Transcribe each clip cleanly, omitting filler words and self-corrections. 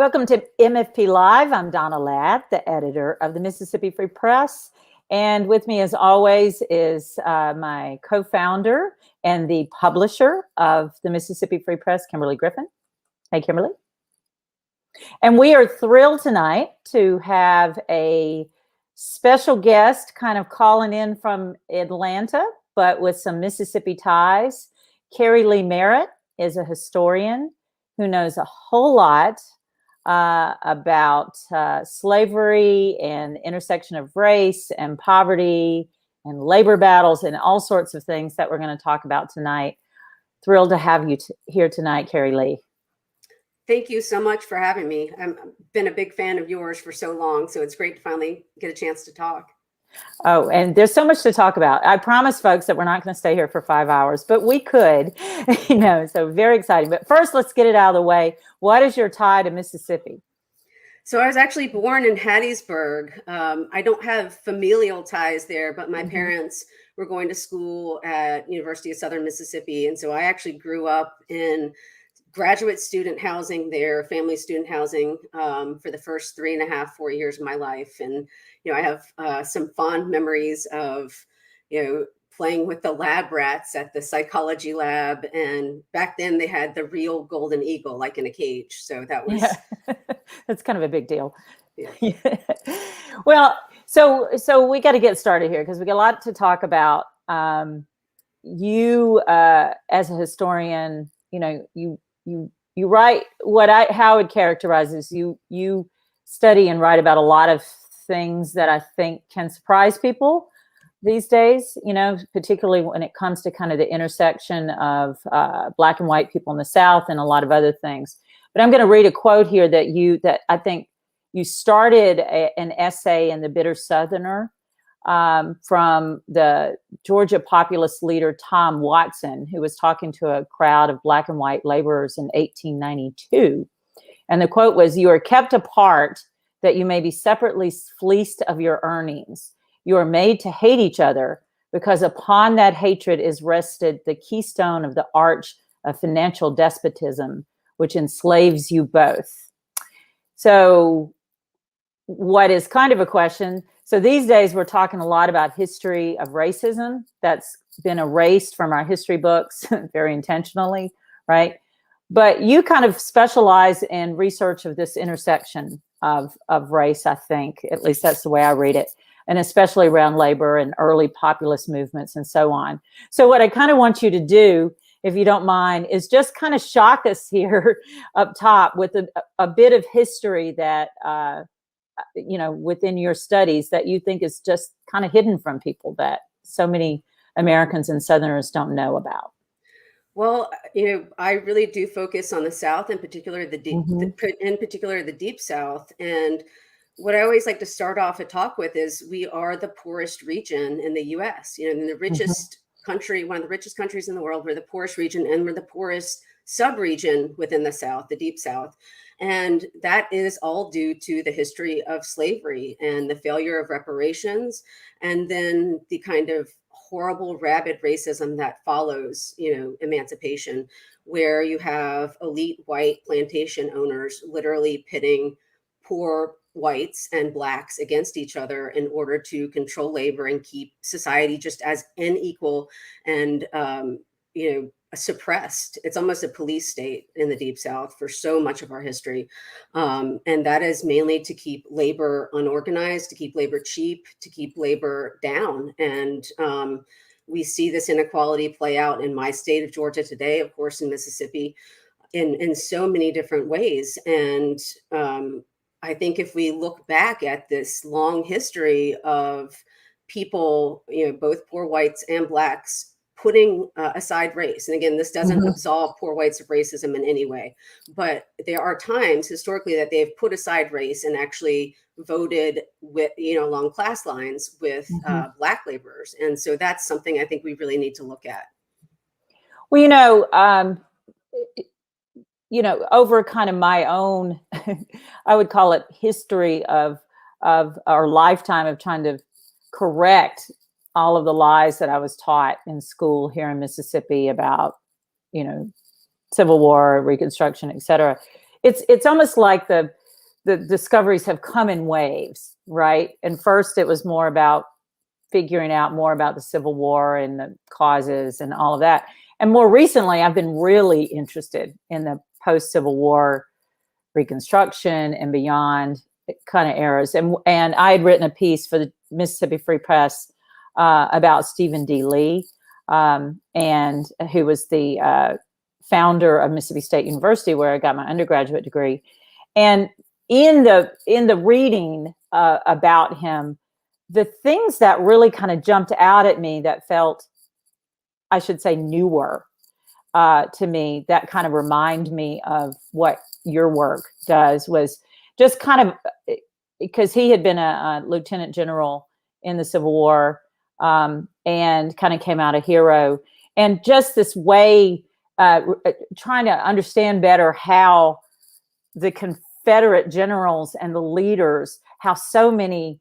Welcome to MFP Live. I'm Donna Ladd, the editor of the Mississippi Free Press. And with me, as always, is my co-founder and the publisher of the Mississippi Free Press, Kimberly Griffin. Hey, Kimberly. And we are thrilled tonight to have a special guest kind of calling in from Atlanta, but with some Mississippi ties. Keri Leigh Merritt is a historian who knows a whole lot about slavery and the intersection of race and poverty and labor battles and all sorts of things that we're going to talk about tonight. Thrilled to have you here tonight, Keri Leigh. Thank you so much for having me. I've been a big fan of yours for so long, so it's great to finally get a chance to talk. Oh, and there's so much to talk about. I promise folks that we're not going to stay here for 5 hours, but we could, so very exciting. But first, let's get it out of the way. What is your tie to Mississippi? So I was actually born in Hattiesburg. I don't have familial ties there, but my parents were going to school at University of Southern Mississippi. And so I actually grew up in graduate student housing there, family student housing for the first 3.5, 4 years of my life. And, I have some fond memories of, playing with the lab rats at the psychology lab. And back then they had the real golden eagle, like in a cage. So that was, that's kind of a big deal. Yeah. Well, so we got to get started here because we got a lot to talk about. You, as a historian, you write how it characterizes you study and write about a lot of things that I think can surprise people these days, particularly when it comes to kind of the intersection of Black and white people in the South and a lot of other things. But I'm going to read a quote here that I think you started an essay in the Bitter Southerner from the Georgia populist leader Tom Watson, who was talking to a crowd of Black and white laborers in 1892. And the quote was, "You are kept apart that you may be separately fleeced of your earnings. You are made to hate each other because upon that hatred is rested the keystone of the arch of financial despotism, which enslaves you both." So what is kind of a question, so these days we're talking a lot about history of racism that's been erased from our history books very intentionally, right? But you kind of specialize in research of this intersection of race, I think, at least that's the way I read it, and especially around labor and early populist movements and so on. So what I kind of want you to do, if you don't mind, is just kind of shock us here up top with a bit of history that, within your studies that you think is just kind of hidden from people that so many Americans and Southerners don't know about. Well, I really do focus on the South, in particular the Deep South. And what I always like to start off a talk with is we are the poorest region in the U.S. In the richest country, one of the richest countries in the world. We're the poorest region, and we're the poorest sub-region within the South, the Deep South. And that is all due to the history of slavery and the failure of reparations, and then the kind of horrible, rabid racism that follows, emancipation, where you have elite white plantation owners literally pitting poor whites and Blacks against each other in order to control labor and keep society just as unequal and, suppressed. It's almost a police state in the Deep South for so much of our history. And that is mainly to keep labor unorganized, to keep labor cheap, to keep labor down. And we see this inequality play out in my state of Georgia today, of course, in Mississippi, in so many different ways. And I think if we look back at this long history of people, both poor whites and Blacks, putting aside race. And again, this doesn't absolve poor whites of racism in any way, but there are times historically that they've put aside race and actually voted with, along class lines with Black laborers. And so that's something I think we really need to look at. Well, over kind of my own, I would call it history of our lifetime of trying to correct all of the lies that I was taught in school here in Mississippi about, Civil War, Reconstruction, et cetera, it's almost like the discoveries have come in waves, right? And first it was more about figuring out more about the Civil War and the causes and all of that. And more recently, I've been really interested in the post-Civil War Reconstruction and beyond kind of eras. And I had written a piece for the Mississippi Free Press about Stephen D. Lee, and who was the founder of Mississippi State University, where I got my undergraduate degree. And in the reading about him, the things that really kind of jumped out at me that felt, I should say, newer to me, that kind of remind me of what your work does, was just kind of, because he had been a lieutenant general in the Civil War, and kind of came out a hero, and just this way, trying to understand better how the Confederate generals and the leaders, how so many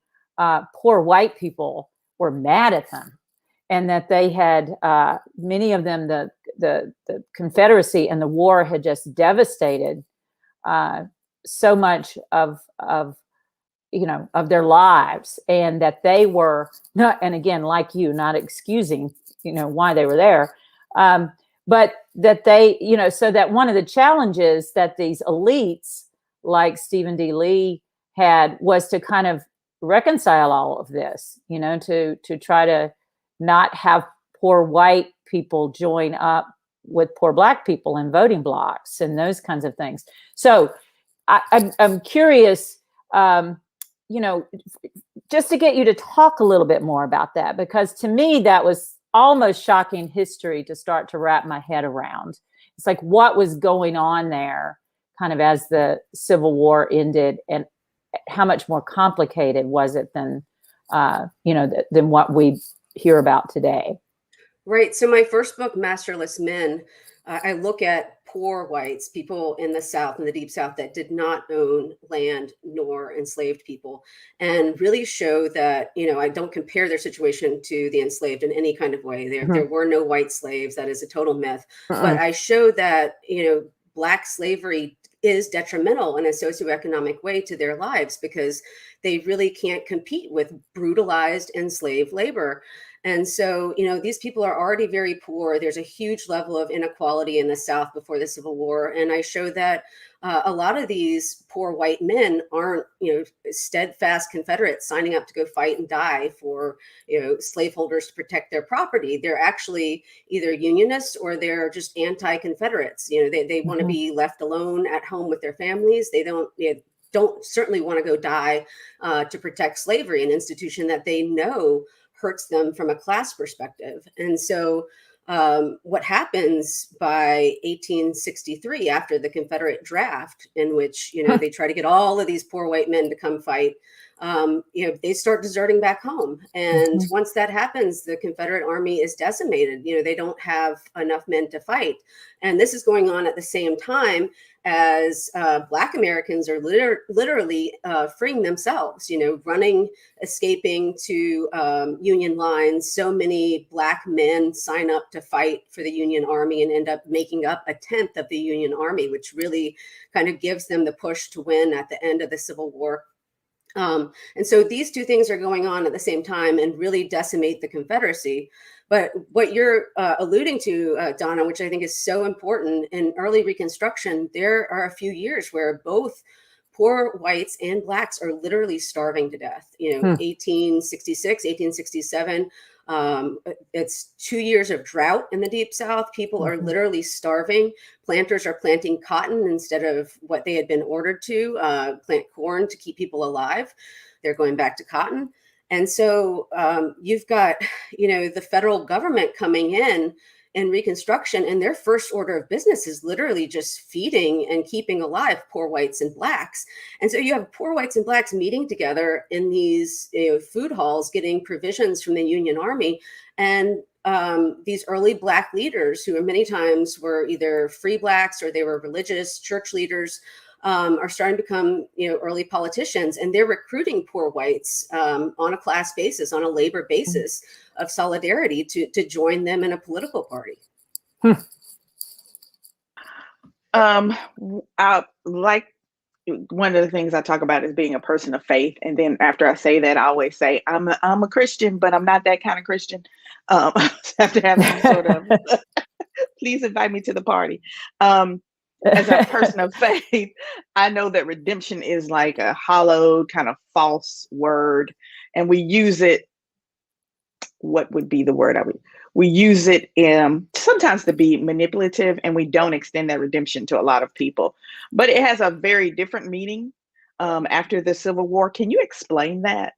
poor white people were mad at them, and that they had many of them, the Confederacy and the war had just devastated so much of their lives, and that they were not, and again, like you, not excusing why they were there, but that they, so that one of the challenges that these elites like Stephen D. Lee had was to kind of reconcile all of this, to try to not have poor white people join up with poor Black people in voting blocks and those kinds of things. So I'm curious, just to get you to talk a little bit more about that, because to me, that was almost shocking history to start to wrap my head around. It's like, what was going on there kind of as the Civil War ended, and how much more complicated was it than what we hear about today? Right. So my first book, Masterless Men, I look at poor whites, people in the South, in the Deep South, that did not own land nor enslaved people, and really show that, I don't compare their situation to the enslaved in any kind of way. There were no white slaves. That is a total myth. But I show that, Black slavery is detrimental in a socioeconomic way to their lives, because they really can't compete with brutalized enslaved labor. And so, these people are already very poor. There's a huge level of inequality in the South before the Civil War. And I show that a lot of these poor white men aren't, steadfast Confederates signing up to go fight and die for, slaveholders to protect their property. They're actually either Unionists or they're just anti-Confederates. They want to be left alone at home with their families. They don't certainly want to go die to protect slavery, an institution that they know hurts them from a class perspective. And so what happens by 1863, after the Confederate draft, in which, they try to get all of these poor white men to come fight, they start deserting back home. And once that happens, the Confederate Army is decimated. They don't have enough men to fight. And this is going on at the same time as Black Americans are literally freeing themselves, running, escaping to Union lines. So many Black men sign up to fight for the Union Army and end up making up a tenth of the Union Army, which really kind of gives them the push to win at the end of the Civil War. And so these two things are going on at the same time and really decimate the Confederacy. But what you're alluding to, Donna, which I think is so important, in early Reconstruction, there are a few years where both poor whites and Blacks are literally starving to death. 1866, 1867. It's 2 years of drought in the Deep South. People are literally starving. Planters are planting cotton instead of what they had been ordered to plant corn to keep people alive. They're going back to cotton. And so you've got, the federal government coming in Reconstruction, and their first order of business is literally just feeding and keeping alive poor whites and Blacks. And so you have poor whites and Blacks meeting together in these food halls, getting provisions from the Union Army. And these early Black leaders, who many times were either free Blacks or they were religious church leaders, are starting to become, early politicians, and they're recruiting poor whites on a class basis, on a labor basis of solidarity to join them in a political party. I like, one of the things I talk about is being a person of faith, and then after I say that, I always say I'm a Christian, but I'm not that kind of Christian. I have to have some sort of please invite me to the party. As a person of faith, I know that redemption is like a hollow kind of false word, and we use it. What would be the word I would? We use it sometimes to be manipulative, and we don't extend that redemption to a lot of people. But it has a very different meaning after the Civil War. Can you explain that?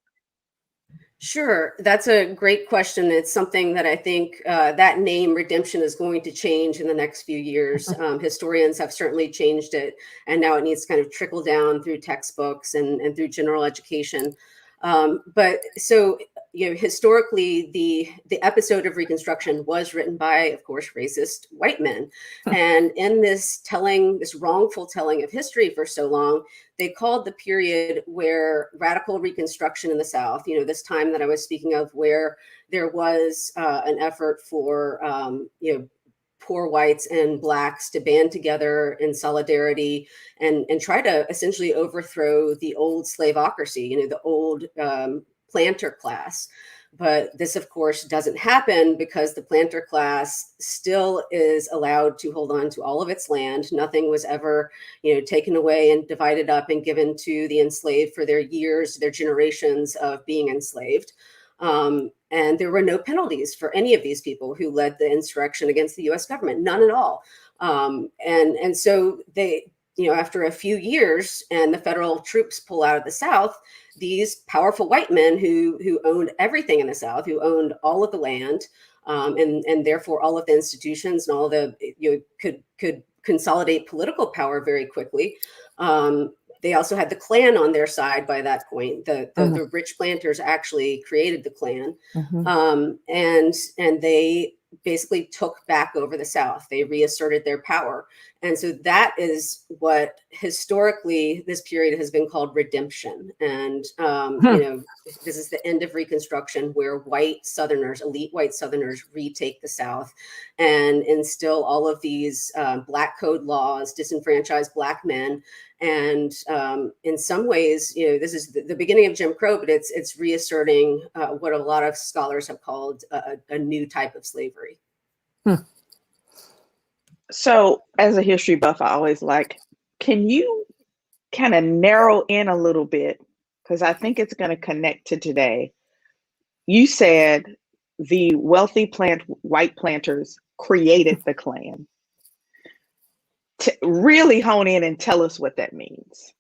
Sure, that's a great question. It's something that I think that name redemption is going to change in the next few years. Historians have certainly changed it, and now it needs to kind of trickle down through textbooks and through general education. But so, historically, the episode of Reconstruction was written by, of course, racist white men. And in this wrongful telling of history for so long, they called the period where radical Reconstruction in the South, this time that I was speaking of, where there was an effort for, poor whites and blacks to band together in solidarity and try to essentially overthrow the old slaveocracy, the old planter class. But this, of course, doesn't happen because the planter class still is allowed to hold on to all of its land. Nothing was ever, taken away and divided up and given to the enslaved for their years, their generations of being enslaved. And there were no penalties for any of these people who led the insurrection against the U.S. government, none at all. And so they, after a few years and the federal troops pull out of the South, these powerful white men who owned everything in the South, who owned all of the land, and therefore all of the institutions and all the, could consolidate political power very quickly. They also had the Klan on their side by that point. The rich planters actually created the Klan, and they basically took back over the South. They reasserted their power. And so that is what historically this period has been called redemption. And, this is the end of Reconstruction, where white Southerners, elite white Southerners, retake the South and instill all of these Black Code laws, disenfranchise Black men. And in some ways, this is the beginning of Jim Crow, but it's reasserting what a lot of scholars have called a new type of slavery. So as a history buff, I always can you kind of narrow in a little bit? Because I think it's going to connect to today. You said the wealthy white planters created the Klan. To really hone in and tell us what that means.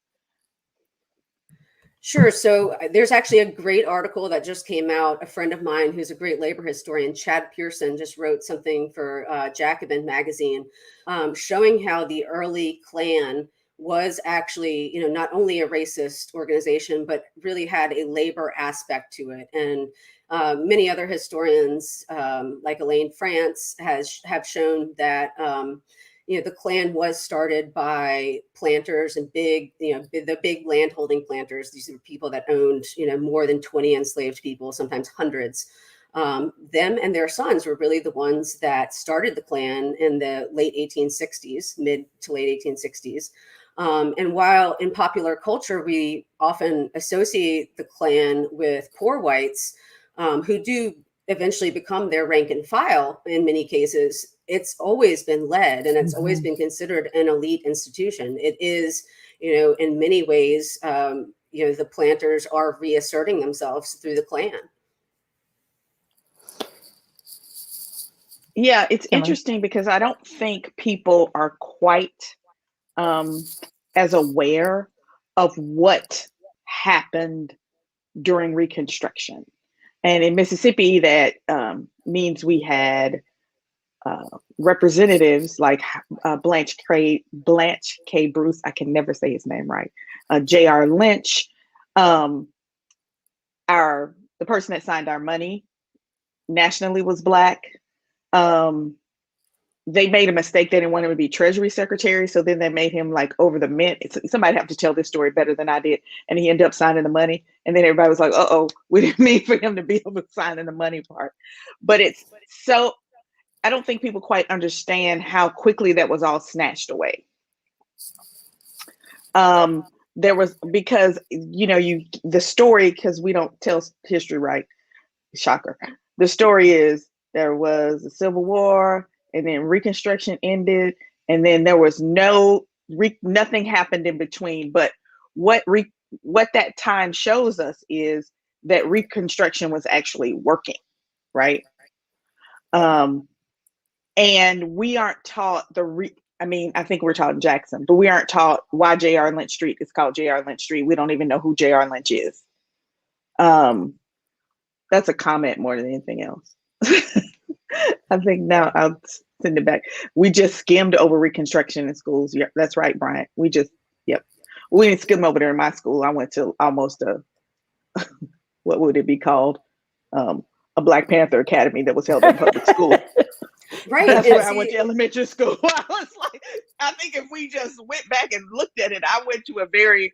Sure. So there's actually a great article that just came out. A friend of mine who's a great labor historian, Chad Pearson, just wrote something for Jacobin magazine, showing how the early Klan was actually, not only a racist organization, but really had a labor aspect to it. And many other historians, like Elaine France, have shown that the Klan was started by planters and the big landholding planters. These are people that owned, more than 20 enslaved people, sometimes hundreds. Them and their sons were really the ones that started the Klan in the late 1860s, mid to late 1860s. And while in popular culture, we often associate the Klan with poor whites who do eventually become their rank and file in many cases, it's always been led and it's always been considered an elite institution. It is, in many ways, the planters are reasserting themselves through the Klan. Yeah, it's interesting because I don't think people are quite as aware of what happened during Reconstruction. And in Mississippi, that means we had representatives like Blanche K. Bruce. I can never say his name right. J.R. Lynch, the person that signed our money nationally was Black. They made a mistake. They didn't want him to be Treasury Secretary. So then they made him like over the mint. Somebody have to tell this story better than I did. And he ended up signing the money. And then everybody was like, we didn't mean for him to be able to sign in the money part. But I don't think people quite understand how quickly that was all snatched away. There was, because the story, because we don't tell history right. Shocker. The story is there was a civil war, and then Reconstruction ended, and then there was nothing happened in between. But what that time shows us is that Reconstruction was actually working, right? And we aren't taught I think we're taught in Jackson, but we aren't taught why J.R. Lynch Street is called J.R. Lynch Street. We don't even know who J.R. Lynch is. That's a comment more than anything else. I think now I'll send it back. We just skimmed over Reconstruction in schools. Yeah, that's right, Bryant. We didn't skim over there in my school. I went to almost what would it be called? A Black Panther Academy that was held in public school. Right. That's where I went to elementary school. I was like, I think if we just went back and looked at it, I went to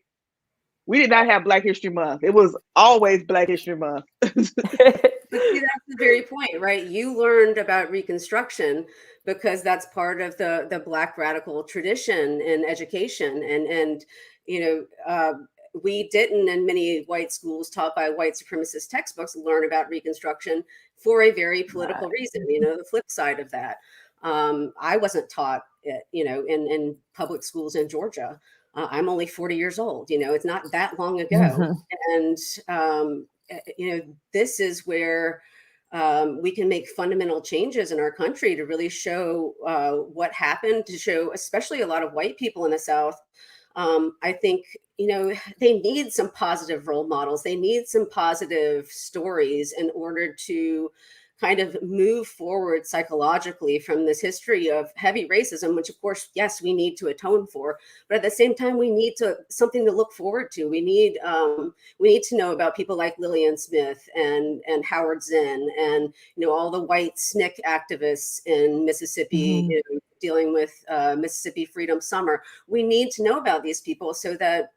we did not have Black History Month. It was always Black History Month. But see, that's the very point, right? You learned about Reconstruction because that's part of the Black radical tradition in education. And we didn't, in many white schools taught by white supremacist textbooks, learn about Reconstruction for a very political reason, the flip side of that. I wasn't taught it, in public schools in Georgia. I'm only 40 years old, it's not that long ago. And, this is where we can make fundamental changes in our country to really show what happened, to show especially a lot of white people in the South. I think, they need some positive role models. They need some positive stories in order to kind of move forward psychologically from this history of heavy racism, which of course, yes, we need to atone for, but at the same time, we need something to look forward to. We need to know about people like Lillian Smith and Howard Zinn and, all the white SNCC activists in Mississippi, dealing with Mississippi Freedom Summer. We need to know about these people so that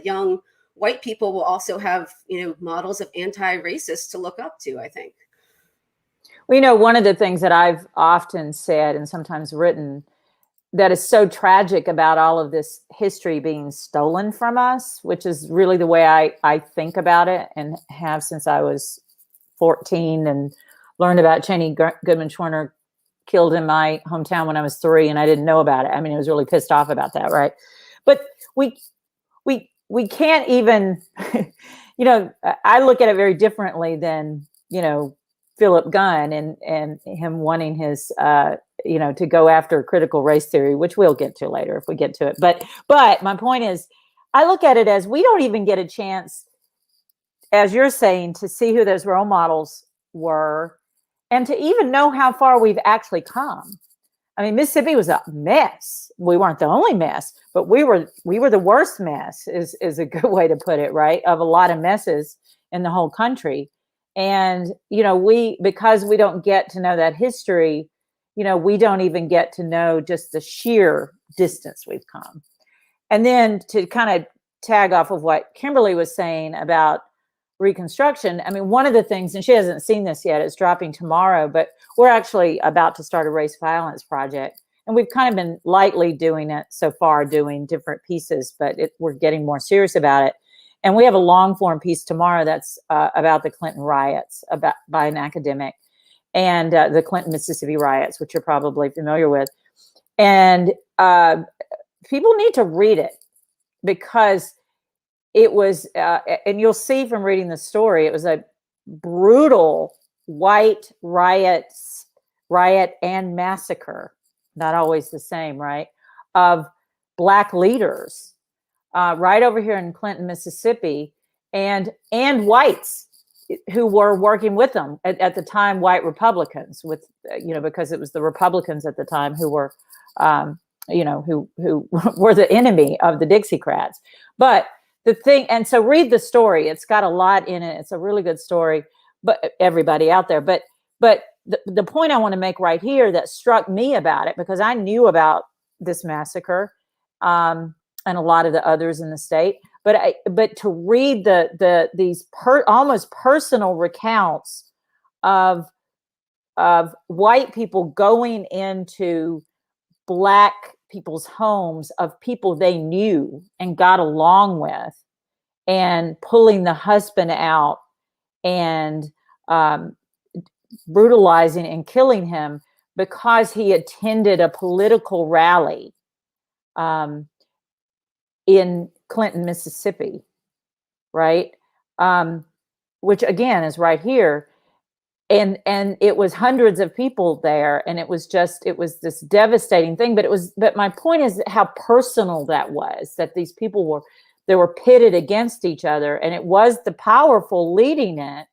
young white people will also have, models of anti-racists to look up to, I think. Well, one of the things that I've often said and sometimes written that is so tragic about all of this history being stolen from us, which is really the way I think about it and have since I was 14 and learned about Cheney Goodman Schwerner killed in my hometown when I was 3 and I didn't know about it. I mean, I was really pissed off about that, right? But we can't even, I look at it very differently than, Philip Gunn and him wanting his, to go after critical race theory, which we'll get to later if we get to it. But my point is, I look at it as we don't even get a chance, as you're saying, to see who those role models were and to even know how far we've actually come. I mean, Mississippi was a mess. We weren't the only mess, but we were the worst mess is a good way to put it, right? Of a lot of messes in the whole country. And, because we don't get to know that history, we don't even get to know just the sheer distance we've come. And then to kind of tag off of what Kimberly was saying about Reconstruction, I mean, one of the things, and she hasn't seen this yet, it's dropping tomorrow, but we're actually about to start a race violence project. And we've kind of been lightly doing it so far, doing different pieces, but we're getting more serious about it. And we have a long form piece tomorrow that's about the Clinton riots by an academic and the Clinton, Mississippi riots, which you're probably familiar with. And people need to read it because it was, and you'll see from reading the story, it was a brutal white riot and massacre, not always the same, right, of Black leaders. Right over here in Clinton, Mississippi, and whites who were working with them at the time, white Republicans because it was the Republicans at the time who were, who were the enemy of the Dixiecrats. But the thing, and so read the story. It's got a lot in it. It's a really good story, but everybody out there. But the point I want to make right here that struck me about it, because I knew about this massacre, and a lot of the others in the state, but to read these almost personal recounts of white people going into Black people's homes of people they knew and got along with, and pulling the husband out and brutalizing and killing him because he attended a political rally in Clinton, Mississippi, right? Which again is right here. And it was hundreds of people there, and it was this devastating thing. But my point is how personal that was, that these people were pitted against each other, and it was the powerful leading it.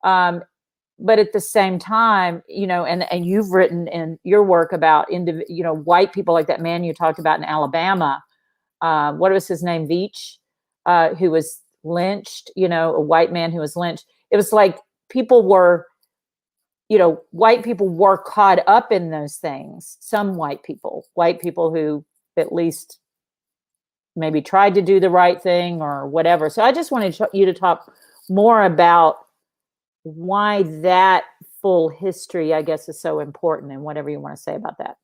But at the same time, and you've written in your work about white people, like that man you talked about in Alabama. What was his name? Veach, who was lynched, a white man who was lynched. It was like people were, white people were caught up in those things. Some white people who at least maybe tried to do the right thing or whatever. So I just wanted you to talk more about why that full history, I guess, is so important, and whatever you want to say about that.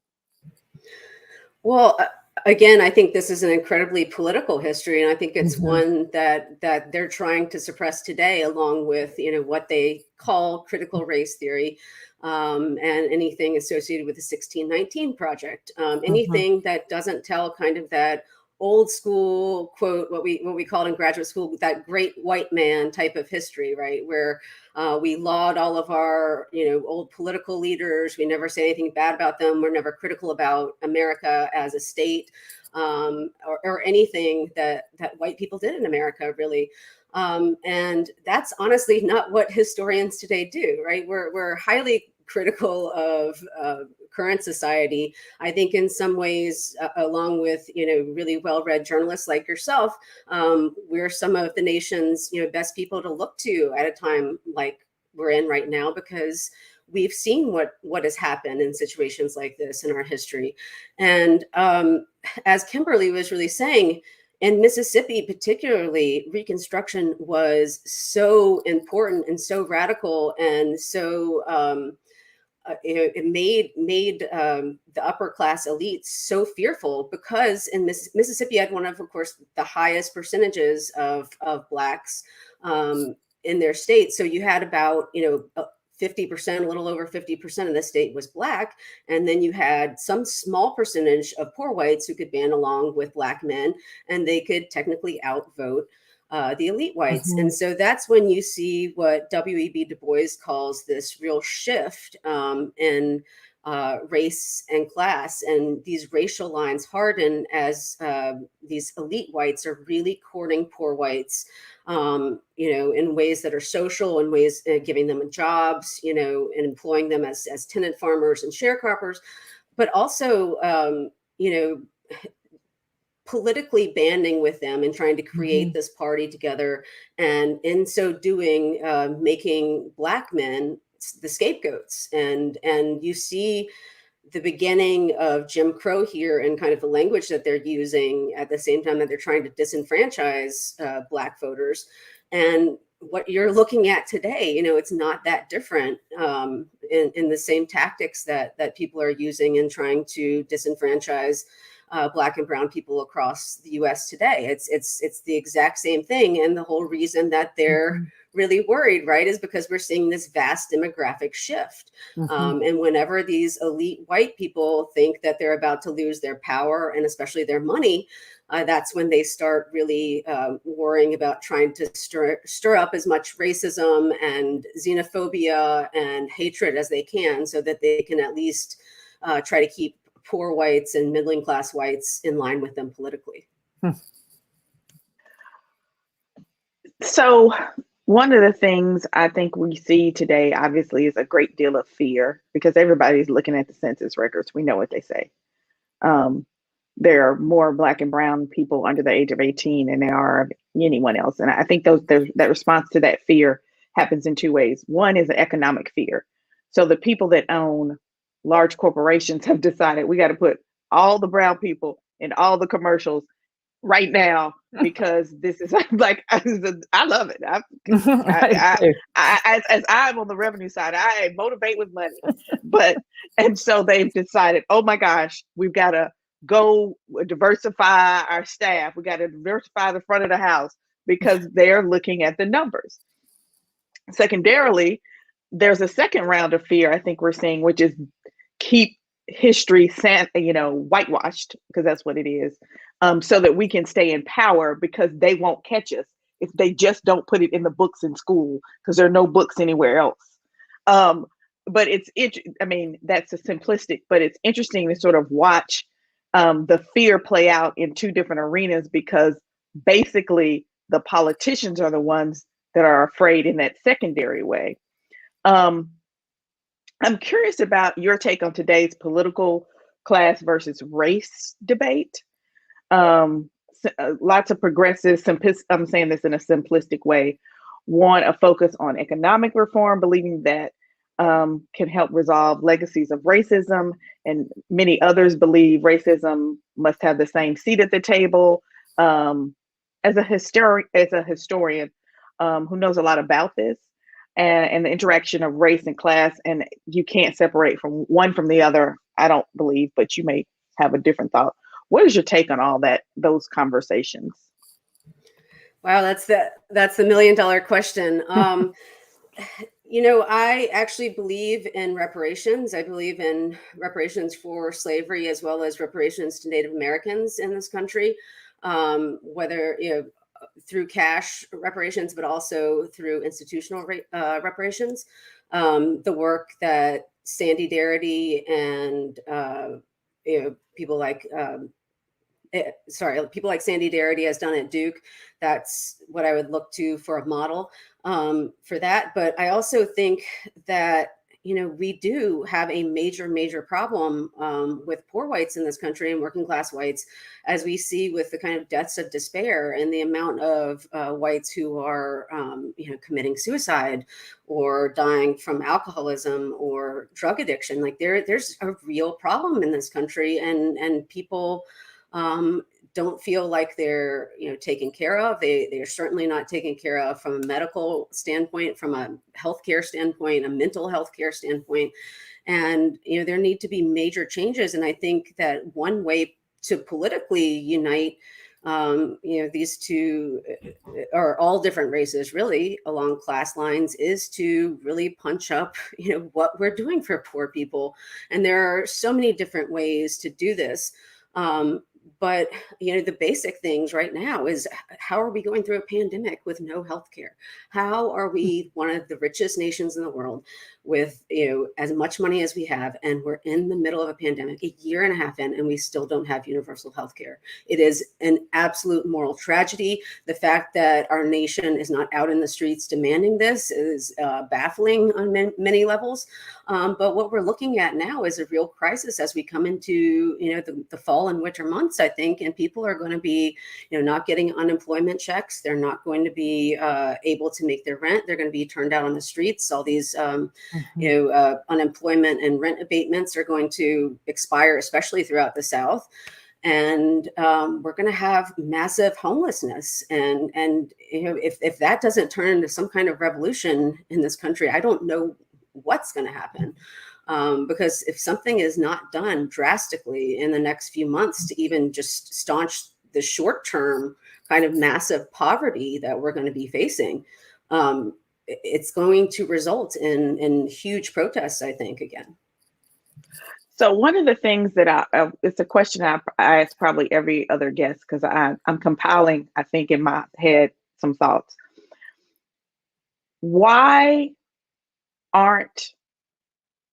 Well, again, I think this is an incredibly political history, and I think it's one that they're trying to suppress today, along with what they call critical race theory, and anything associated with the 1619 Project, anything that doesn't tell kind of that old school quote, what we called in graduate school, that great white man type of history, right? Where we laud all of our, old political leaders. We never say anything bad about them. We're never critical about America as a state, or anything that white people did in America, really. And that's honestly not what historians today do, right? We're highly critical of current society. I think in some ways, along with really well-read journalists like yourself, we're some of the nation's best people to look to at a time like we're in right now, because we've seen what has happened in situations like this in our history. And as Kimberly was really saying, in Mississippi particularly, Reconstruction was so important and so radical, and so it made the upper class elites so fearful, because in Mississippi had one of course, the highest percentages of Blacks in their state. So you had about 50%, a little over 50% of the state was Black, and then you had some small percentage of poor whites who could band along with Black men, and they could technically outvote the elite whites. And so that's when you see what W.E.B. Du Bois calls this real shift in race and class, and these racial lines harden as these elite whites are really courting poor whites, in ways that are social, in ways giving them jobs, and employing them as tenant farmers and sharecroppers, but also, politically banding with them and trying to create this party together, and in so doing, making Black men the scapegoats. And you see the beginning of Jim Crow here, and kind of the language that they're using at the same time that they're trying to disenfranchise Black voters. And what you're looking at today, it's not that different in the same tactics that people are using in trying to disenfranchise Black and brown people across the U.S. today. It's the exact same thing. And the whole reason that they're really worried, right, is because we're seeing this vast demographic shift. And whenever these elite white people think that they're about to lose their power, and especially their money, that's when they start really worrying about trying to stir up as much racism and xenophobia and hatred as they can, so that they can at least try to keep poor whites and middling class whites in line with them politically. So one of the things I think we see today, obviously, is a great deal of fear, because everybody's looking at the census records. We know what they say. There are more Black and brown people under the age of 18 than there are of anyone else. And I think that response to that fear happens in two ways. One is an economic fear. So the people that own large corporations have decided we got to put all the brown people in all the commercials right now, because this is like, I love it. As I'm on the revenue side, I motivate with money, and so they've decided, oh my gosh, we've got to go diversify our staff. We got to diversify the front of the house because they're looking at the numbers. Secondarily, there's a second round of fear I think we're seeing, which is keep history, whitewashed, because that's what it is, so that we can stay in power, because they won't catch us if they just don't put it in the books in school, because there are no books anywhere else. But that's a simplistic, but it's interesting to sort of watch the fear play out in two different arenas, because basically the politicians are the ones that are afraid in that secondary way. I'm curious about your take on today's political class versus race debate. Lots of progressives, I'm saying this in a simplistic way, want a focus on economic reform, believing that can help resolve legacies of racism. And many others believe racism must have the same seat at the table. As a historian who knows a lot about this, and the interaction of race and class, and you can't separate from one from the other, I don't believe, but you may have a different thought. What is your take on all those conversations? Wow, that's the $1 million question. I actually believe in reparations. I believe in reparations for slavery, as well as reparations to Native Americans in this country, whether through cash reparations, but also through institutional reparations. The work that Sandy Darity and people like Sandy Darity has done at Duke, that's what I would look to for a model for that. But I also think that we do have a major problem with poor whites in this country and working class whites, as we see with the kind of deaths of despair and the amount of whites who are, committing suicide or dying from alcoholism or drug addiction. Like there's a real problem in this country, and people don't feel like they're taken care of. They're certainly not taken care of from a medical standpoint, from a healthcare standpoint, a mental health care standpoint. And there need to be major changes. And I think that one way to politically unite these two, or all different races really, along class lines, is to really punch up what we're doing for poor people. And there are so many different ways to do this. But the basic things right now is, how are we going through a pandemic with no health care? How are we one of the richest nations in the world with as much money as we have, and we're in the middle of a pandemic, a year and a half in, and we still don't have universal health care? It is an absolute moral tragedy. The fact that our nation is not out in the streets demanding this is baffling on many levels. But what we're looking at now is a real crisis as we come into the fall and winter months, I think, and people are going to be not getting unemployment checks. They're not going to be able to make their rent. They're going to be turned out on the streets. All these unemployment and rent abatements are going to expire, especially throughout the South. And we're going to have massive homelessness. And if that doesn't turn into some kind of revolution in this country, I don't know what's going to happen. Because if something is not done drastically in the next few months to even just staunch the short-term kind of massive poverty that we're going to be facing, it's going to result in huge protests, I think, again. So one of the things that it's a question I ask probably every other guest, because I'm compiling, I think, in my head some thoughts. Why aren't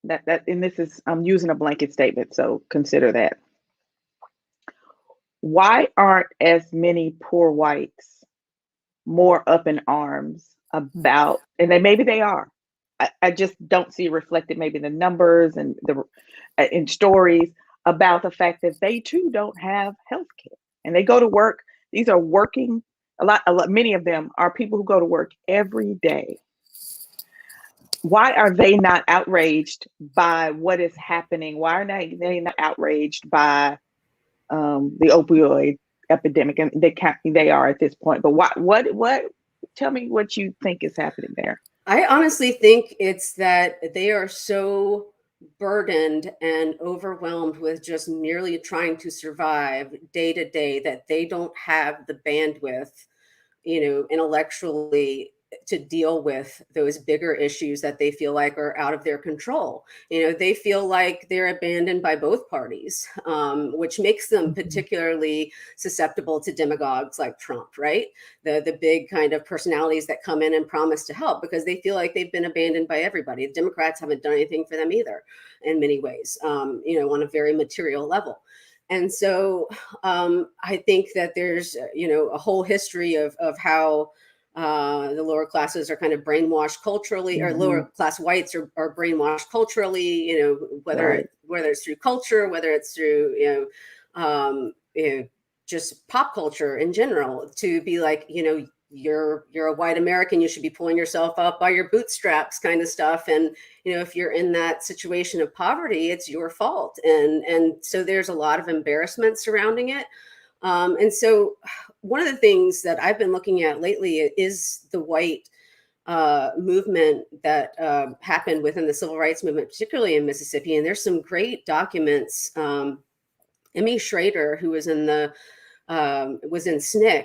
and this is, I'm using a blanket statement, so consider that. Why aren't as many poor whites more up in arms about, and maybe they are, I just don't see reflected maybe the numbers and in stories about the fact that they too don't have health care, and they go to work. These are working, many of them are people who go to work every day. Why are they not outraged by what is happening? Why are they not outraged by the opioid epidemic? And they are at this point. But what? Tell me what you think is happening there. I honestly think it's that they are so burdened and overwhelmed with just merely trying to survive day to day, that they don't have the bandwidth, intellectually, to deal with those bigger issues that they feel like are out of their control. They feel like they're abandoned by both parties, which makes them particularly susceptible to demagogues like Trump, right? The big kind of personalities that come in and promise to help, because they feel like they've been abandoned by everybody. The Democrats haven't done anything for them either, in many ways, on a very material level. And so I think that there's, a whole history of how the lower classes are kind of brainwashed culturally, or lower class whites are brainwashed culturally, whether it's through culture, whether it's through, just pop culture in general, to be like, you're a white American, you should be pulling yourself up by your bootstraps, kind of stuff. And if you're in that situation of poverty, it's your fault. And so there's a lot of embarrassment surrounding it. And so one of the things that I've been looking at lately is the white movement that happened within the civil rights movement, particularly in Mississippi. And there's some great documents. Emmy Schrader, who was in SNCC,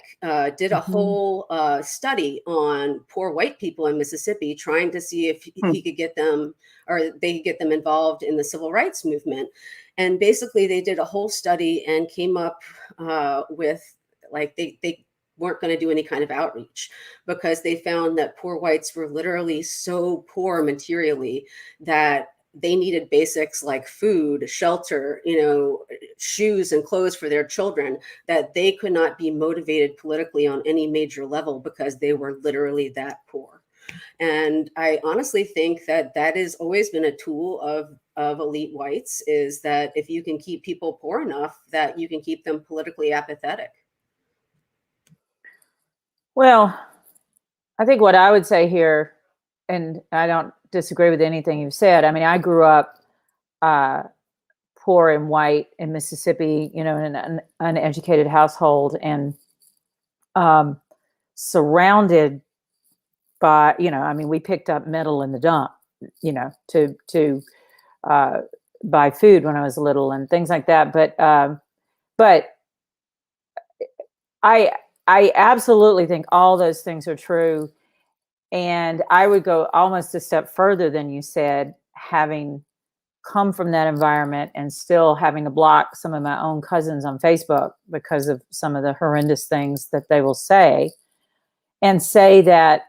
did a whole study on poor white people in Mississippi, trying to see if he could get them, or they could get them involved in the civil rights movement. And basically they did a whole study and came up with, like, they weren't going to do any kind of outreach, because they found that poor whites were literally so poor materially that they needed basics like food, shelter, shoes and clothes for their children, that they could not be motivated politically on any major level because they were literally that poor. And I honestly think that that has always been a tool of elite whites, is that if you can keep people poor enough, that you can keep them politically apathetic. Well, I think what I would say here, and I don't disagree with anything you've said. I mean, I grew up poor and white in Mississippi, in an uneducated household, and surrounded by, I mean, we picked up metal in the dump, to buy food when I was little and things like that. But I absolutely think all those things are true. And I would go almost a step further than you said, having come from that environment and still having to block some of my own cousins on Facebook because of some of the horrendous things that they will say, and say that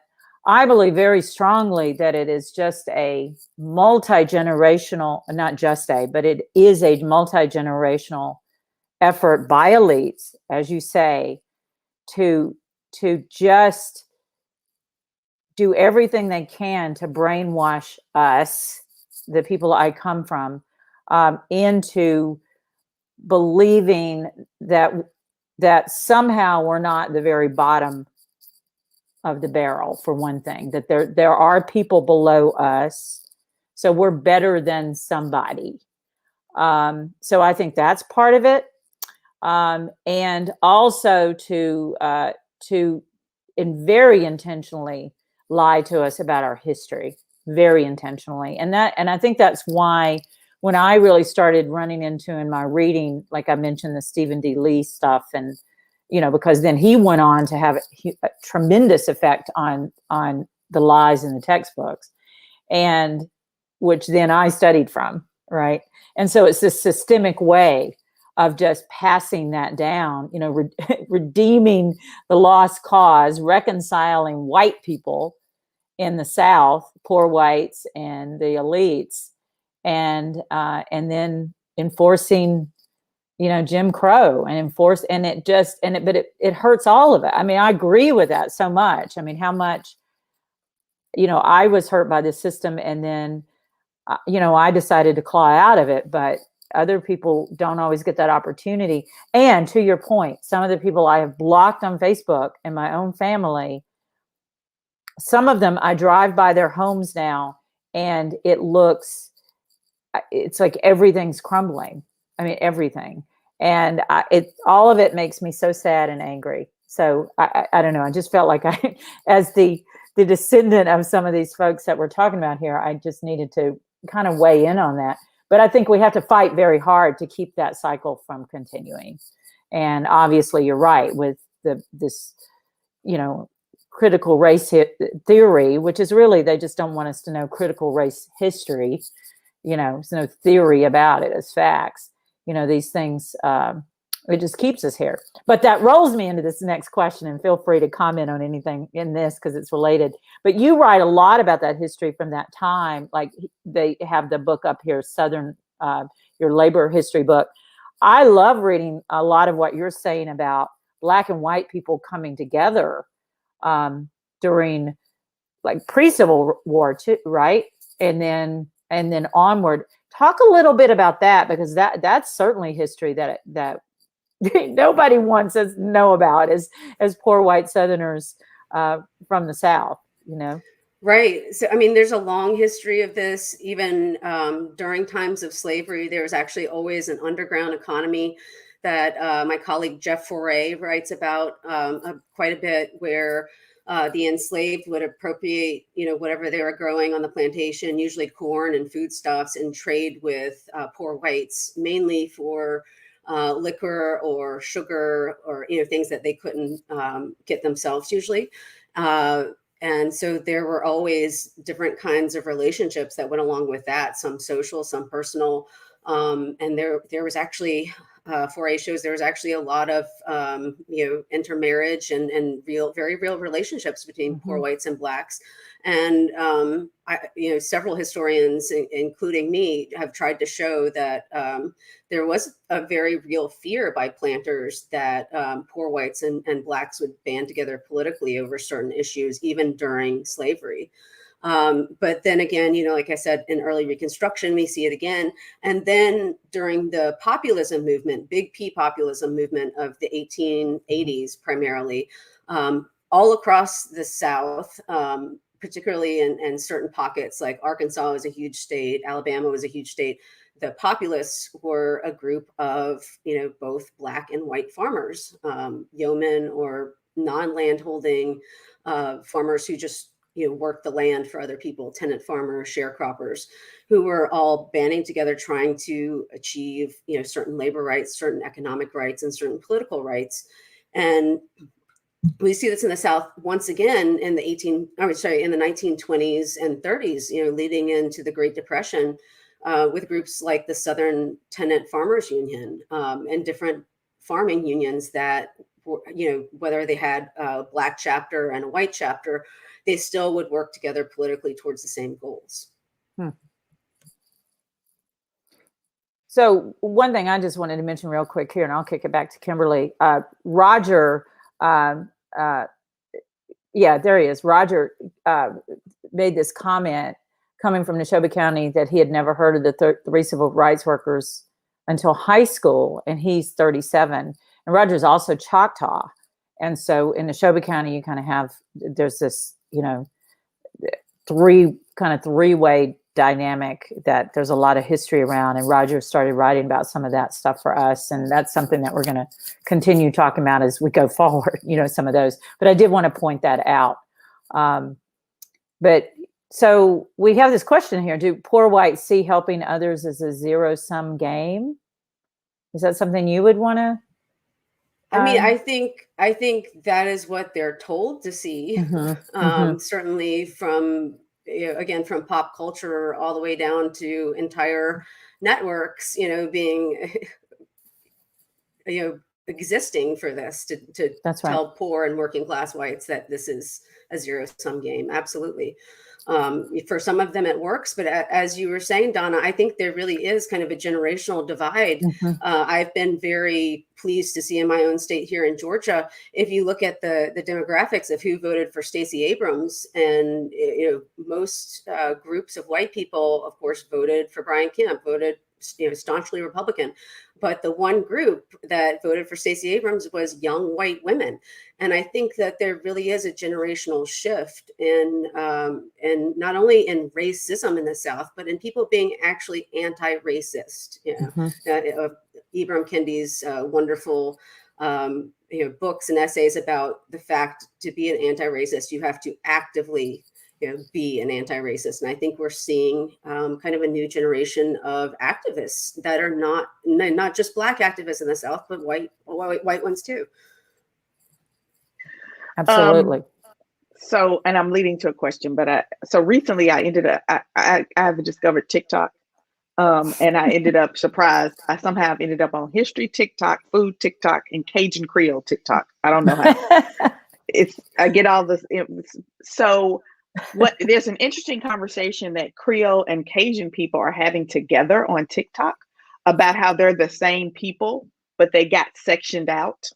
I believe very strongly that it is just a multi-generational, not just a, but it is a multi-generational effort by elites, as you say, to just do everything they can to brainwash us, the people I come from, into believing that somehow we're not the very bottom of the barrel, for one thing, that there are people below us, so we're better than somebody. So I think that's part of it, and also to very intentionally lie to us about our history, very intentionally. And I think that's why when I really started running into, in my reading, like I mentioned, the Stephen D. Lee stuff, and, because then he went on to have a tremendous effect on the lies in the textbooks, and which then I studied from, right? And so it's this systemic way of just passing that down, redeeming the lost cause, reconciling white people in the South, poor whites and the elites, and then enforcing, Jim Crow, and it hurts all of it. I mean, I agree with that so much. I mean, how much, I was hurt by the system, and then, I decided to claw out of it, but other people don't always get that opportunity. And to your point, some of the people I have blocked on Facebook in my own family, some of them I drive by their homes now, and it's like everything's crumbling. I mean, everything. And all of it makes me so sad and angry. So I don't know. I just felt like as the descendant of some of these folks that we're talking about here, I just needed to kind of weigh in on that. But I think we have to fight very hard to keep that cycle from continuing. And obviously, you're right with this, critical race theory, which is really, they just don't want us to know critical race history. There's no theory about it as facts. These things, it just keeps us here. But that rolls me into this next question, and feel free to comment on anything in this because it's related. But you write a lot about that history from that time. Like they have the book up here, Southern, your labor history book. I love reading a lot of what you're saying about Black and white people coming together during like pre-Civil War too, right? And then onward. Talk a little bit about that, because that's certainly history that nobody wants us to know about as poor white Southerners from the South, Right. So, I mean, there's a long history of this. Even during times of slavery, there was actually always an underground economy that my colleague Jeff Foray writes about quite a bit, where the enslaved would appropriate, whatever they were growing on the plantation, usually corn and foodstuffs, and trade with poor whites, mainly for liquor or sugar or things that they couldn't get themselves usually. And so there were always different kinds of relationships that went along with that, some social, some personal. And there was actually, Foray shows there was actually a lot of, intermarriage and very real relationships between poor whites and Blacks. And, several historians, including me, have tried to show that there was a very real fear by planters that poor whites and Blacks would band together politically over certain issues, even during slavery. But then again, like I said, in early Reconstruction, we see it again. And then during the populism movement, big P populism movement of the 1880s, primarily, all across the South, particularly in certain pockets, like Arkansas was a huge state, Alabama was a huge state. The populists were a group of, both Black and white farmers, yeomen or non-landholding farmers who just worked the land for other people, tenant farmers, sharecroppers, who were all banding together trying to achieve, certain labor rights, certain economic rights, and certain political rights. And we see this in the South once again in the 1920s and 30s, leading into the Great Depression, with groups like the Southern Tenant Farmers Union and different farming unions that, whether they had a Black chapter and a white chapter, they still would work together politically towards the same goals. So one thing I just wanted to mention real quick here, and I'll kick it back to Kimberly. Roger, there he is. Roger made this comment coming from Neshoba County that he had never heard of the three civil rights workers until high school, and he's 37. And Roger's also Choctaw. And so in Neshoba County, you kind of have, there's this, three-way dynamic that there's a lot of history around. And Roger started writing about some of that stuff for us. And that's something that we're going to continue talking about as we go forward, some of those. But I did want to point that out. But so we have this question here. Do poor whites see helping others as a zero-sum game? Is that something you would want to? I mean, I think that is what they're told to see. Certainly from, again, from pop culture all the way down to entire networks, being, existing for this to That's right. tell poor and working class whites that this is a zero-sum game. Absolutely. For some of them it works, but as you were saying, Donna, I think there really is kind of a generational divide. I've been very pleased to see in my own state here in Georgia, if you look at the demographics of who voted for Stacey Abrams, and most groups of white people, of course, voted for Brian Kemp, voted staunchly Republican. But the one group that voted for Stacey Abrams was young white women. And I think that there really is a generational shift in not only in racism in the South, but in people being actually anti-racist. Ibram Kendi's wonderful books and essays about the fact to be an anti-racist, you have to actively be an anti-racist. And I think we're seeing kind of a new generation of activists that are not just Black activists in the South, but white ones too. Absolutely. So, and I'm leading to a question, but so recently I ended up, I have discovered TikTok, and I ended up surprised. I somehow ended up on history TikTok, food TikTok, and Cajun Creole TikTok. I don't know how. I get all this. So there's an interesting conversation that Creole and Cajun people are having together on TikTok about how they're the same people, but they got sectioned out.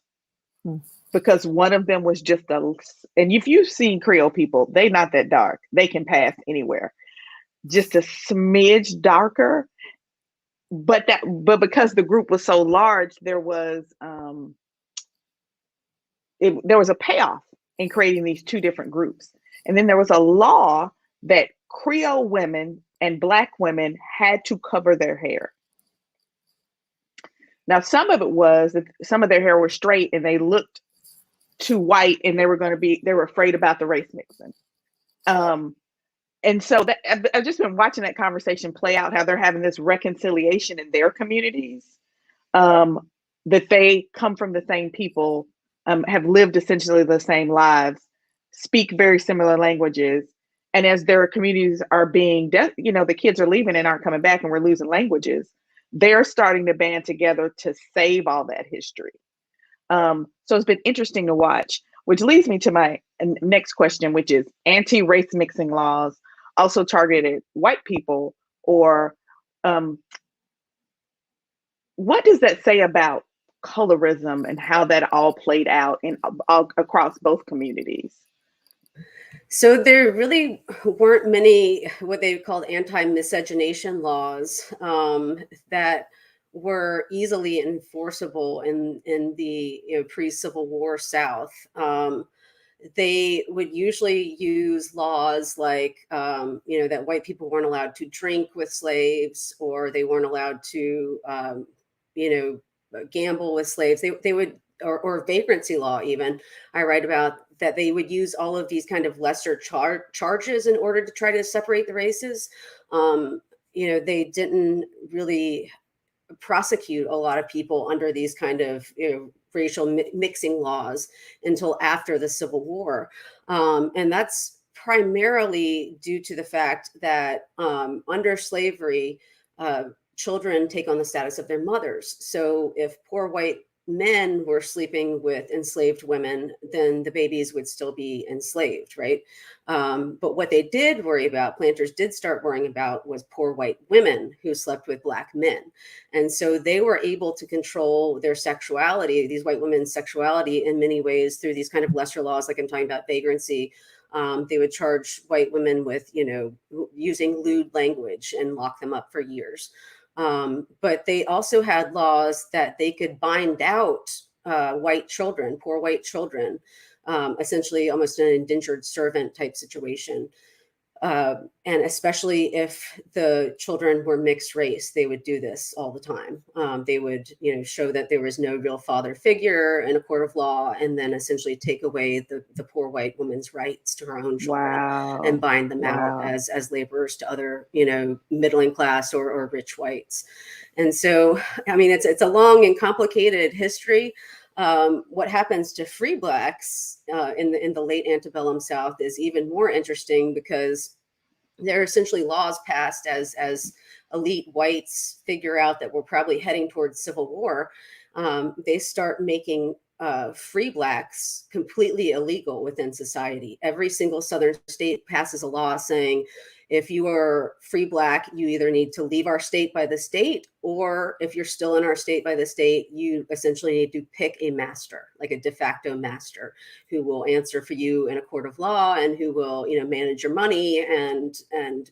Because one of them was just and if you've seen Creole people, they're not that dark. They can pass anywhere. Just a smidge darker. But because the group was so large, there was a payoff in creating these two different groups. And then there was a law that Creole women and Black women had to cover their hair. Now, some of it was that some of their hair was straight and they looked too white, and they were afraid about the race mixing. And so I've just been watching that conversation play out, how they're having this reconciliation in their communities, that they come from the same people, have lived essentially the same lives, speak very similar languages. And as their communities are being, the kids are leaving and aren't coming back, and we're losing languages, they're starting to band together to save all that history. So it's been interesting to watch, which leads me to my next question, which is anti-race mixing laws also targeted white people, or what does that say about colorism and how that all played out across both communities? So there really weren't many what they called anti-miscegenation laws that were easily enforceable in the pre-Civil War South. They would usually use laws like that white people weren't allowed to drink with slaves, or they weren't allowed to gamble with slaves. They would, or vagrancy law even. I write about that they would use all of these kind of lesser charges in order to try to separate the races. They didn't really prosecute a lot of people under these kind of racial mixing laws until after the Civil War. And that's primarily due to the fact that under slavery, children take on the status of their mothers. So if poor white men were sleeping with enslaved women, then the babies would still be enslaved, right? But what they did worry about, planters did start worrying about, was poor white women who slept with Black men. And so they were able to control their sexuality, these white women's sexuality, in many ways through these kind of lesser laws, like I'm talking about vagrancy. They would charge white women with, using lewd language and lock them up for years. But they also had laws that they could bind out white children, poor white children, essentially almost an indentured servant type situation. And especially if the children were mixed race, they would do this all the time. They would, show that there was no real father figure in a court of law, and then essentially take away the poor white woman's rights to her own children and bind them out as laborers to other, middling class or rich whites. And so, I mean, it's a long and complicated history. What happens to free Blacks in the late antebellum South is even more interesting, because there are essentially laws passed as elite whites figure out that we're probably heading towards civil war. They start making free Blacks completely illegal within society. Every single Southern state passes a law saying, if you are free Black, you either need to leave our state by the state, or if you're still in our state by the state, you essentially need to pick a master, like a de facto master, who will answer for you in a court of law and who will, manage your money and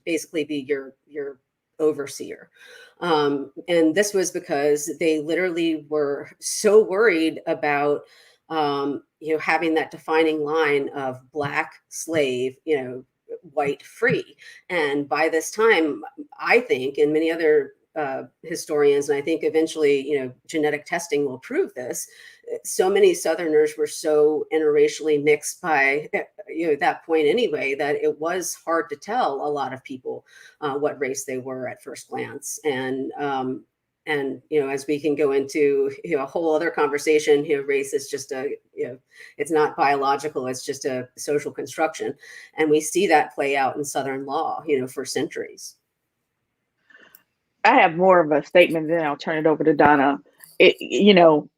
basically be your overseer. And this was because they literally were so worried about having that defining line of Black slave, white free. And by this time, I think, and many other historians, and I think eventually, genetic testing will prove this, so many Southerners were so interracially mixed by, at that point anyway, that it was hard to tell a lot of people what race they were at first glance. And as we can go into a whole other conversation, race is just it's not biological, it's just a social construction, and we see that play out in Southern law for centuries. I have more of a statement, then I'll turn it over to Donna. It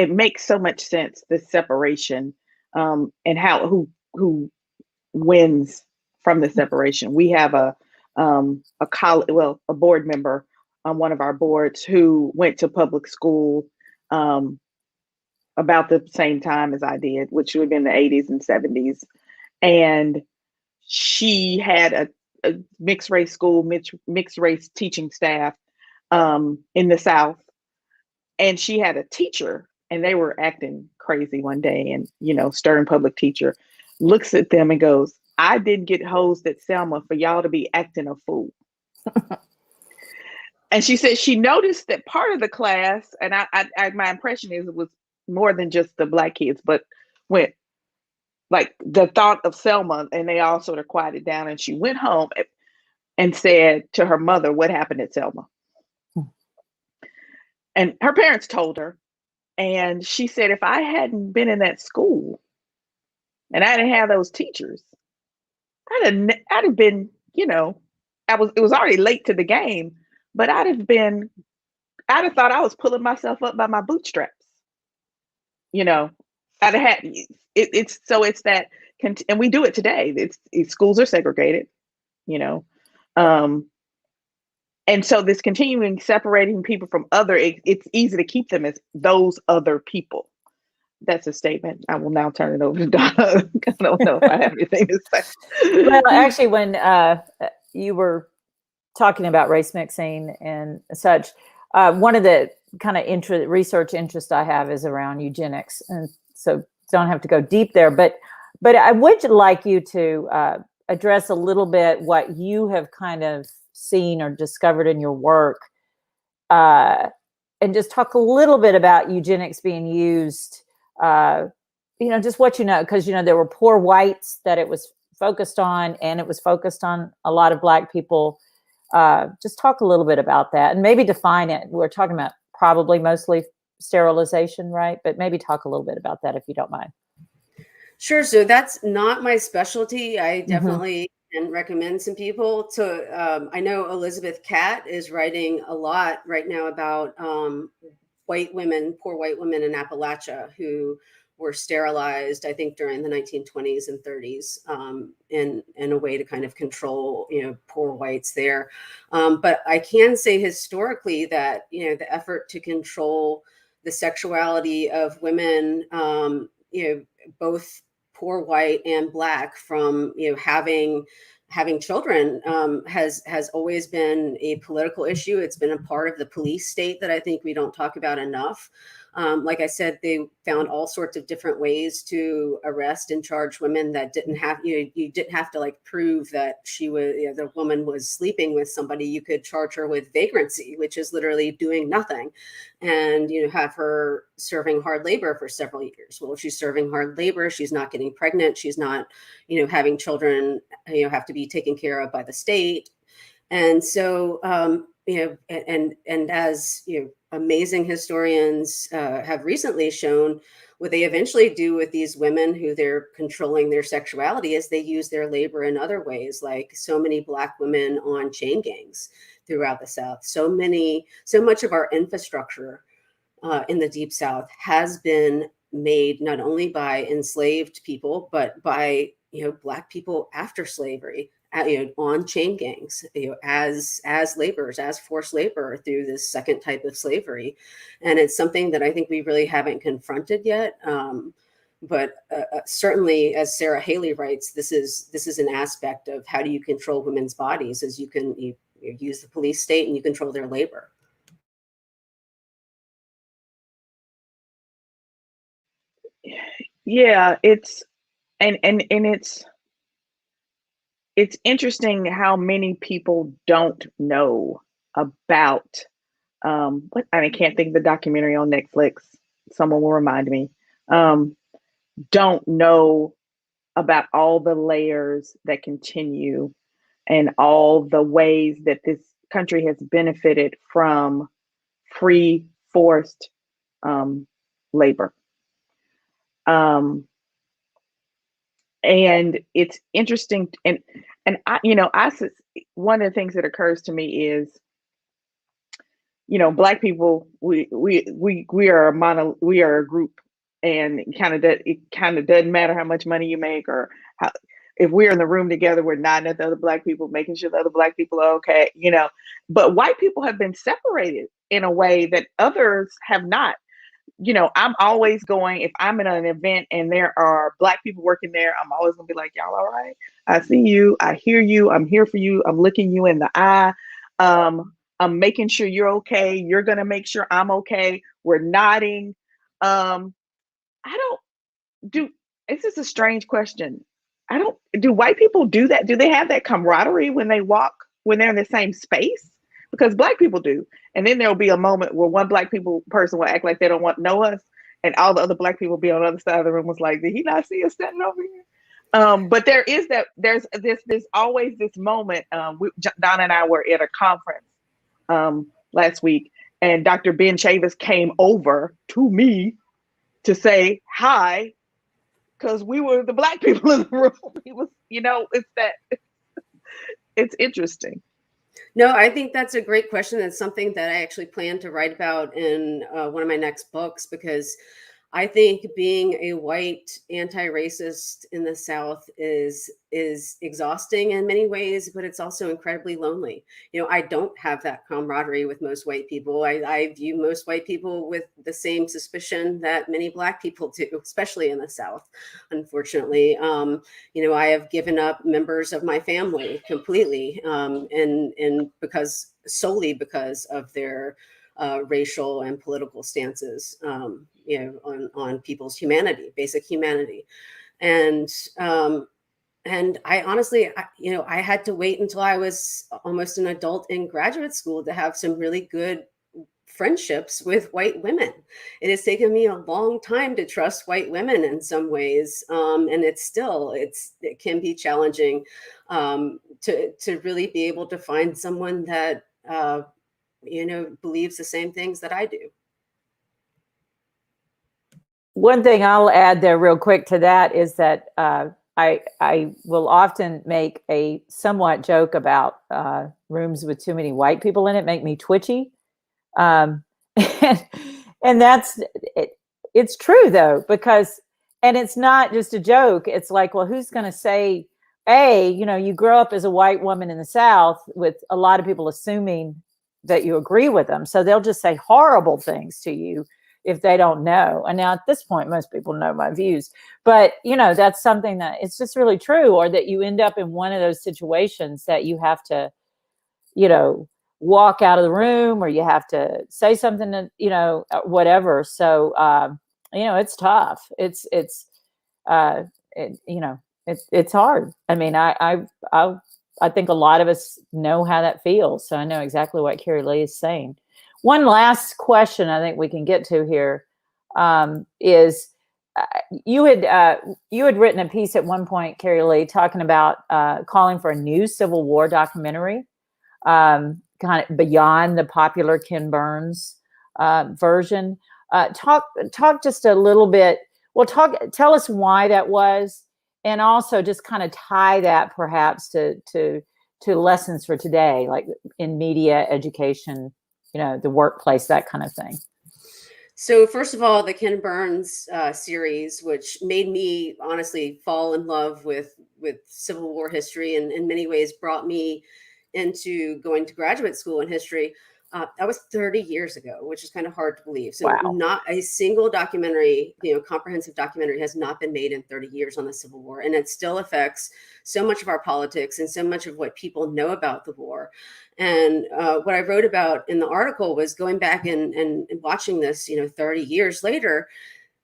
makes so much sense, this separation, and who wins from the separation. We have a board member on one of our boards who went to public school about the same time as I did, which would have been the 80s and 70s. And she had a mixed race school, mixed race teaching staff in the South. And she had a teacher, and they were acting crazy one day. And, stern public teacher looks at them and goes, "I didn't get hosed at Selma for y'all to be acting a fool." And she said she noticed that part of the class, and my impression is it was more than just the Black kids, but went like the thought of Selma, and they all sort of quieted down. And she went home and said to her mother what happened at Selma. And her parents told her, and she said, if I hadn't been in that school and I didn't have those teachers, I'd have been, it was already late to the game, but I'd have thought I was pulling myself up by my bootstraps. I'd have had it's that, and we do it today. Schools are segregated, and so this continuing separating people from it's easy to keep them as those other people. That's a statement. I will now turn it over to Donna. I don't know if I have anything to say. Well, actually, when you were talking about race mixing and such, one of the kind of research interest I have is around eugenics, and so don't have to go deep there. But I would like you to address a little bit what you have kind of seen or discovered in your work, and just talk a little bit about eugenics being used. Just what because there were poor whites that it was focused on, and it was focused on a lot of Black people. Just talk a little bit about that, and maybe define it. We're talking about probably mostly sterilization, right? But maybe talk a little bit about that if you don't mind. Sure. So that's not my specialty. I definitely can recommend some people to. I know Elizabeth Catt is writing a lot right now about poor white women in Appalachia who were sterilized, I think, during the 1920s and 30s in a way to kind of control, poor whites there. But I can say historically that, the effort to control the sexuality of women, both poor white and Black from, having children has always been a political issue. It's been a part of the police state that I think we don't talk about enough. Like I said, they found all sorts of different ways to arrest and charge women that didn't have, you didn't have to prove that the woman was sleeping with somebody. You could charge her with vagrancy, which is literally doing nothing, and, have her serving hard labor for several years. Well, if she's serving hard labor, she's not getting pregnant. She's not, having children, have to be taken care of by the state. And so, and as amazing historians have recently shown, what they eventually do with these women who they're controlling their sexuality is they use their labor in other ways, like so many Black women on chain gangs throughout the South. So much of our infrastructure in the Deep South has been made not only by enslaved people, but by Black people after slavery, on chain gangs, as laborers, as forced labor through this second type of slavery. And it's something that I think we really haven't confronted yet. But certainly, as Sarah Haley writes, this is an aspect of how do you control women's bodies, as you use the police state and you control their labor. Yeah, it's interesting how many people don't know about I can't think of the documentary on Netflix. Someone will remind me. Don't know about all the layers that continue and all the ways that this country has benefited from free, forced labor. And it's interesting, and I, one of the things that occurs to me is, Black people, we are we are a group, and it kind of doesn't matter how much money you make or how, if we're in the room together, we're nodding at the other Black people, making sure the other Black people are okay, But white people have been separated in a way that others have not. I'm always going, if I'm in an event and there are Black people working there, I'm always gonna be like, y'all all right? I see you, I hear you, I'm here for you, I'm looking you in the eye. I'm making sure you're okay. You're gonna make sure I'm okay. We're nodding. I don't do, this is a strange question. Do white people do that? Do they have that camaraderie when they walk, when they're in the same space? Because Black people do. And then there'll be a moment where one Black person will act like they don't want to know us, and all the other Black people be on the other side of the room was like, did he not see us standing over here? But there's always this moment. Donna and I were at a conference last week, and Dr. Ben Chavis came over to me to say hi, because we were the Black people in the room. He was, it's interesting. No, I think that's a great question. It's something that I actually plan to write about in one of my next books, because I think being a white anti-racist in the South is exhausting in many ways, but it's also incredibly lonely. I don't have that camaraderie with most white people. I view most white people with the same suspicion that many Black people do, especially in the South. Unfortunately, I have given up members of my family completely, and solely because of their racial and political stances, on people's humanity, basic humanity. And I honestly, I had to wait until I was almost an adult in graduate school to have some really good friendships with white women. It has taken me a long time to trust white women in some ways. And it can be challenging to really be able to find someone that, believes the same things that I do. One thing I'll add there real quick to that is that I will often make a somewhat joke about rooms with too many white people in it make me twitchy. And it's true though, because, and it's not just a joke. It's like, well, who's going to say, hey, you grow up as a white woman in the South with a lot of people assuming that you agree with them. So they'll just say horrible things to you if they don't know. And now at this point, most people know my views, but that's something that it's just really true, or that you end up in one of those situations that you have to, walk out of the room, or you have to say something to, whatever. So, it's tough. It's hard. I mean, I think a lot of us know how that feels. So I know exactly what Keri Leigh is saying. One last question I think we can get to here is you had written a piece at one point, Keri Leigh, talking about calling for a new Civil War documentary, kind of beyond the popular Ken Burns version. Talk just a little bit. Well, tell us why that was, and also just kind of tie that perhaps to lessons for today, like in media, education, the workplace, that kind of thing. So first of all, the Ken Burns series, which made me honestly fall in love with Civil War history, and in many ways brought me into going to graduate school in history. That was 30 years ago, which is kind of hard to believe. So wow. Not a single documentary, comprehensive documentary has not been made in 30 years on the Civil War. And it still affects so much of our politics and so much of what people know about the war. And what I wrote about in the article was going back and watching this, 30 years later,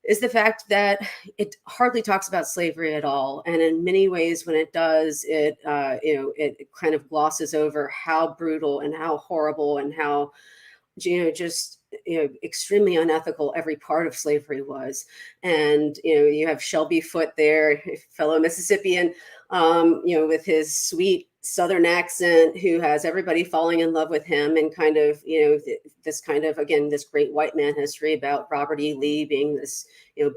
is the fact that it hardly talks about slavery at all. And in many ways, when it does, it kind of glosses over how brutal and how horrible and how, just extremely unethical every part of slavery was. And, you have Shelby Foote there, fellow Mississippian, with his sweet Southern accent, who has everybody falling in love with him, and kind of, this kind of, again, this great white man history about Robert E. Lee being this,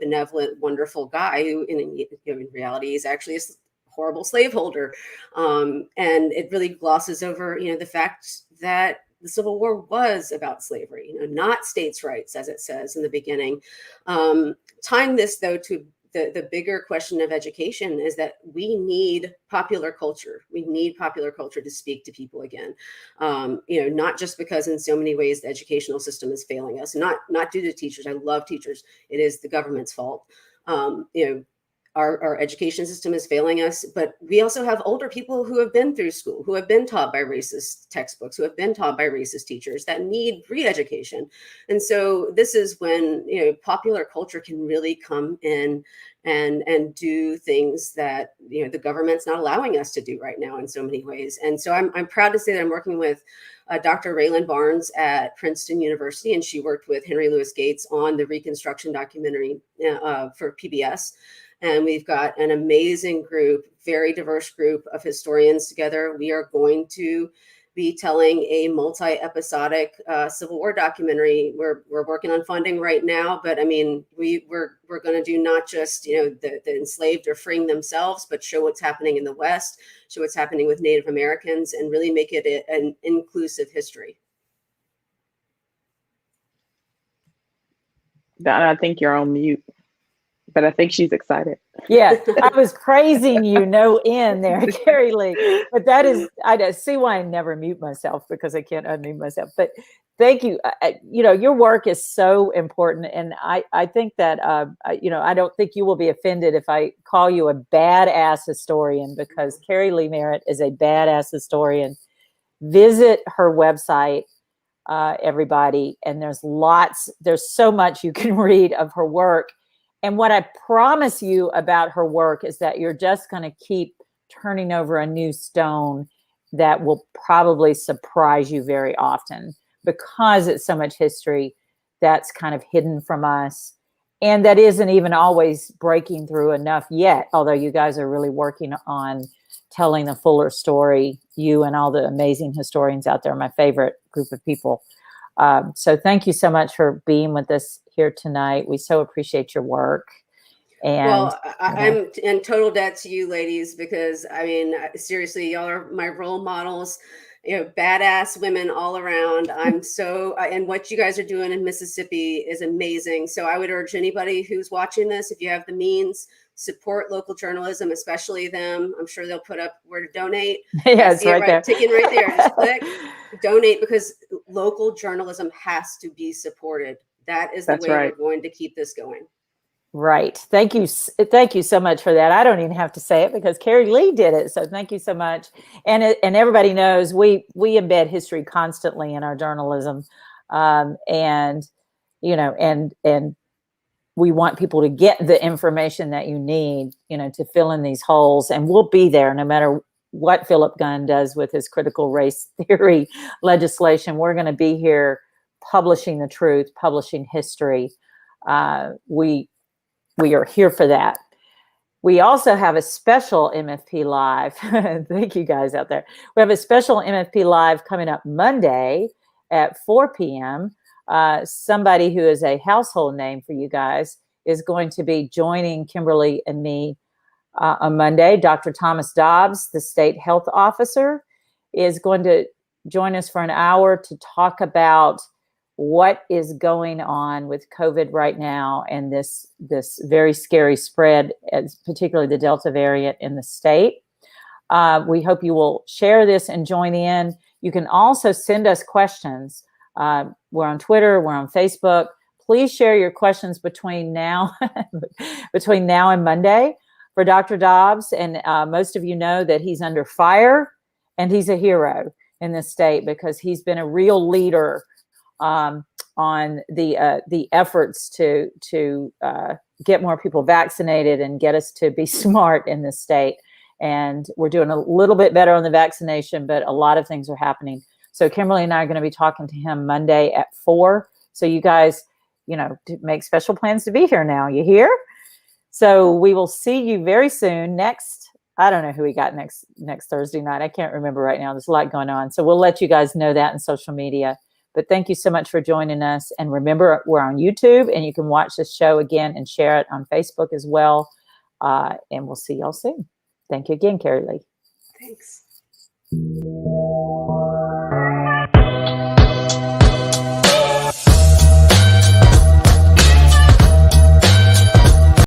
benevolent, wonderful guy who in reality is actually a horrible slaveholder. And it really glosses over, the fact that the Civil War was about slavery, not states' rights, as it says in the beginning. Tying this, though, to the bigger question of education, is that we need popular culture. We need popular culture to speak to people again. Not just because in so many ways the educational system is failing us, not due to teachers. I love teachers. It is the government's fault. Our education system is failing us, but we also have older people who have been through school, who have been taught by racist textbooks, who have been taught by racist teachers, that need re-education. And so this is when, popular culture can really come in and do things that, the government's not allowing us to do right now in so many ways. And so I'm proud to say that I'm working with Dr. Raylan Barnes at Princeton University, and she worked with Henry Louis Gates on the Reconstruction documentary for PBS. And we've got an amazing group, very diverse group of historians together. We are going to be telling a multi-episodic Civil War documentary. We're working on funding right now, but I mean, we're going to do not just the enslaved or freeing themselves, but show what's happening in the West, show what's happening with Native Americans, and really make it an inclusive history. Donna, I think you're on mute, but I think she's excited. Yeah, I was praising you, no end there, Keri Leigh. But that is, I see why I never mute myself, because I can't unmute myself. But thank you. Your work is so important. And I think that, I don't think you will be offended if I call you a badass historian, because Keri Leigh Merritt is a badass historian. Visit her website, everybody. And there's so much you can read of her work. And what I promise you about her work is that you're just going to keep turning over a new stone that will probably surprise you very often, because it's so much history that's kind of hidden from us, and that isn't even always breaking through enough yet, although you guys are really working on telling a fuller story. You and all the amazing historians out there are my favorite group of people. So thank you so much for being with us here tonight. We so appreciate your work. And well, I'm in total debt to you ladies, because I mean, seriously, y'all are my role models, badass women all around. I'm so, and what you guys are doing in Mississippi is amazing. So I would urge anybody who's watching this, if you have the means, support local journalism, especially them. I'm sure they'll put up where to donate. Yeah, it's right there. Ticking right there. Just click donate, because local journalism has to be supported. That is the way we're going to keep this going. Right. Thank you. Thank you so much for that. I don't even have to say it, because Keri Leigh did it. So thank you so much. And everybody knows we embed history constantly in our journalism. And we want people to get the information that you need, to fill in these holes. And we'll be there no matter what Philip Gunn does with his critical race theory legislation. We're going to be here publishing the truth, publishing history. We are here for that. We also have a special MFP Live. Thank you guys out there. We have a special MFP Live coming up Monday at 4 p.m. Somebody who is a household name for you guys is going to be joining Kimberly and me on Monday. Dr. Thomas Dobbs, the state health officer, is going to join us for an hour to talk about what is going on with COVID right now, and this very scary spread, particularly the Delta variant in the state. We hope you will share this and join in. You can also send us questions. We're on Twitter, we're on Facebook. Please share your questions between now and Monday for Dr. Dobbs. And most of you know that he's under fire, and he's a hero in this state, because he's been a real leader on the efforts to get more people vaccinated and get us to be smart in this state. And we're doing a little bit better on the vaccination, but a lot of things are happening. So Kimberly and I are going to be talking to him Monday at 4. So you guys, make special plans to be here now. You hear? So we will see you very soon. Next, I don't know who we got next Thursday night. I can't remember right now. There's a lot going on. So we'll let you guys know that in social media. But thank you so much for joining us. And remember, we're on YouTube, and you can watch this show again and share it on Facebook as well. And we'll see y'all soon. Thank you again, Keri Leigh. Thanks.